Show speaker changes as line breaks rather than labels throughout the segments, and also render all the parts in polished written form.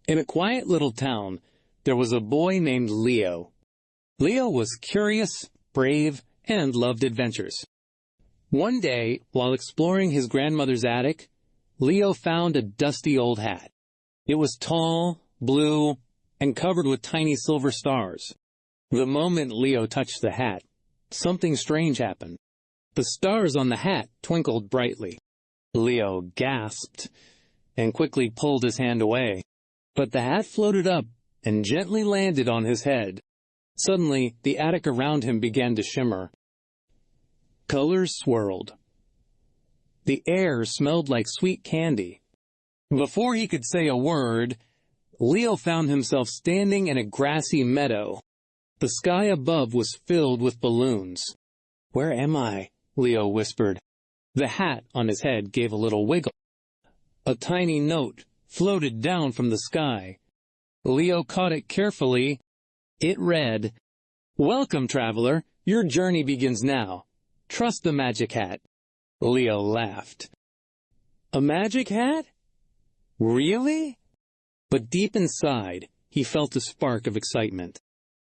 In a quiet little town, there was a boy named Leo. Leo was curious, brave, and loved adventures. One day, while exploring his grandmother's attic, Leo found a dusty old hat. It was tall, blue, and covered with tiny silver stars. The moment Leo touched the hat, something strange happened. The stars on the hat twinkled brightly. Leo gasped and quickly pulled his hand away. But the hat floated up and gently landed on his head. Suddenly, the attic around him began to shimmer. Colors swirled. The air smelled like sweet candy. Before he could say a word, Leo found himself standing in a grassy meadow. The sky above was filled with balloons. "Where am I?" Leo whispered. The hat on his head gave a little wiggle. A tiny note floated down from the sky. Leo caught it carefully. It read, "Welcome, traveler. Your journey begins now. Trust the magic hat." Leo laughed. A magic hat? Really? But deep inside, he felt a spark of excitement.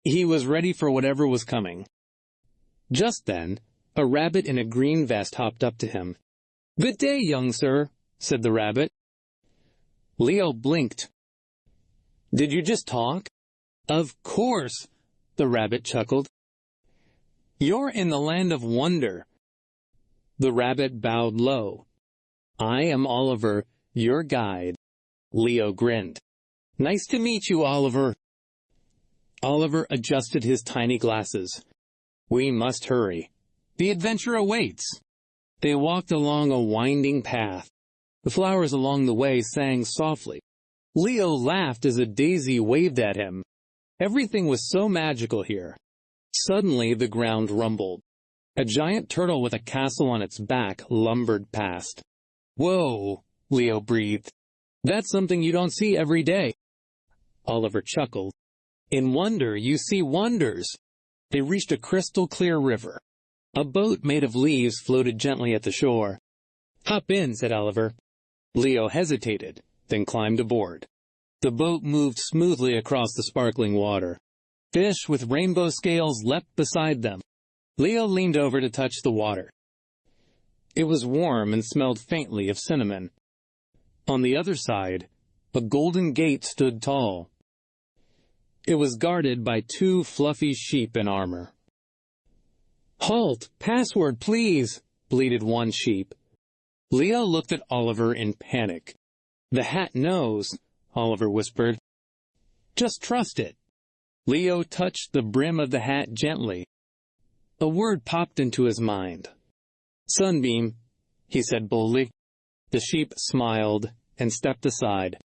He was ready for whatever was coming. Just then, a rabbit in a green vest hopped up to him. "Good day, young sir," said the rabbit. Leo blinked. "Did you just talk?" "Of course," the rabbit chuckled. "You're in the land of wonder." The rabbit bowed low. "I am Oliver, your guide." Leo grinned. "Nice to meet you, Oliver." Oliver adjusted his tiny glasses. "We must hurry. The adventure awaits." They walked along a winding path. The flowers along the way sang softly. Leo laughed as a daisy waved at him. Everything was so magical here. Suddenly the ground rumbled. A giant turtle with a castle on its back lumbered past. "Whoa," Leo breathed. "That's something you don't see every day." Oliver chuckled. "In wonder you see wonders." They reached a crystal-clear river. A boat made of leaves floated gently at the shore. "Hop in," said Oliver. Leo hesitated, then climbed aboard. The boat moved smoothly across the sparkling water. Fish with rainbow scales leapt beside them. Leo leaned over to touch the water. It was warm and smelled faintly of cinnamon. On the other side, a golden gate stood tall. It was guarded by 2 fluffy sheep in armor. "Halt! Password, please!" bleated one sheep. Leo looked at Oliver in panic. "The hat knows," Oliver whispered. "Just trust it." Leo touched the brim of the hat gently. A word popped into his mind. "Sunbeam," he said boldly. The sheep smiled and stepped aside.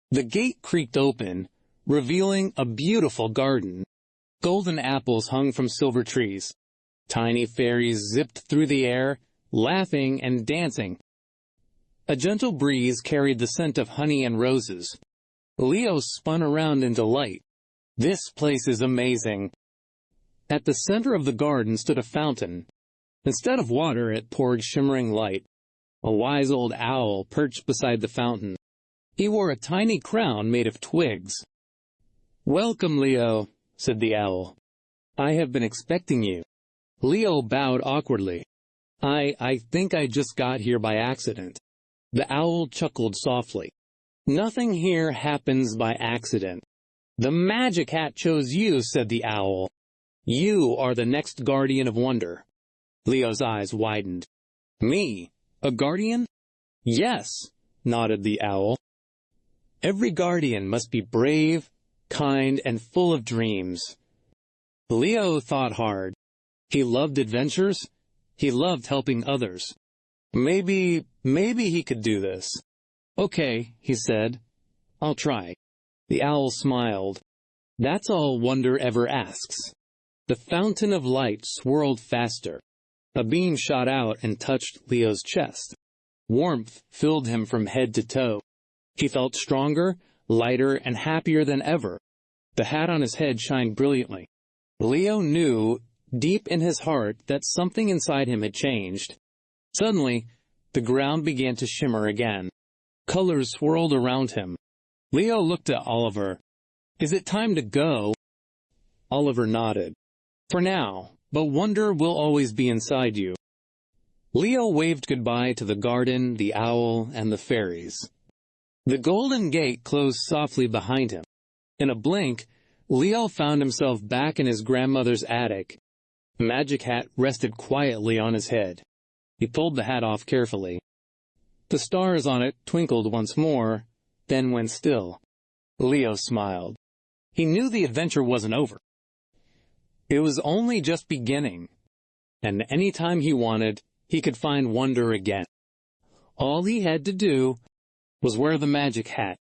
The gate creaked open, revealing a beautiful garden. Golden apples hung from silver trees. Tiny fairies zipped through the air, laughing and dancing. A gentle breeze carried the scent of honey and roses. Leo spun around in delight. "This place is amazing." At the center of the garden stood a fountain. Instead of water, it poured shimmering light. A wise old owl perched beside the fountain. He wore a tiny crown made of twigs. "Welcome, Leo," said the owl. "I have been expecting you." Leo bowed awkwardly. I think I just got here by accident." The owl chuckled softly. "Nothing here happens by accident." "The magic hat chose you," said the owl. "You are the next guardian of wonder." Leo's eyes widened. "Me? A guardian?" "Yes," nodded the owl. "Every guardian must be brave, kind, and full of dreams." Leo thought hard. He loved adventures. He loved helping others. Maybe he could do this. "Okay," he said. "I'll try." The owl smiled. "That's all wonder ever asks." The fountain of light swirled faster. A beam shot out and touched Leo's chest. Warmth filled him from head to toe. He felt stronger, lighter, and happier than ever. The hat on his head shined brilliantly. Leo knew, deep in his heart, that something inside him had changed. Suddenly, the ground began to shimmer again. Colors swirled around him. Leo looked at Oliver. "Is it time to go?" Oliver nodded. "For now, but wonder will always be inside you." Leo waved goodbye to the garden, the owl, and the fairies. The golden gate closed softly behind him. In a blink, Leo found himself back in his grandmother's attic. The magic hat rested quietly on his head. He pulled the hat off carefully. The stars on it twinkled once more, then went still. Leo smiled. He knew the adventure wasn't over. It was only just beginning, and any time he wanted, he could find wonder again. All he had to do was wear the magic hat,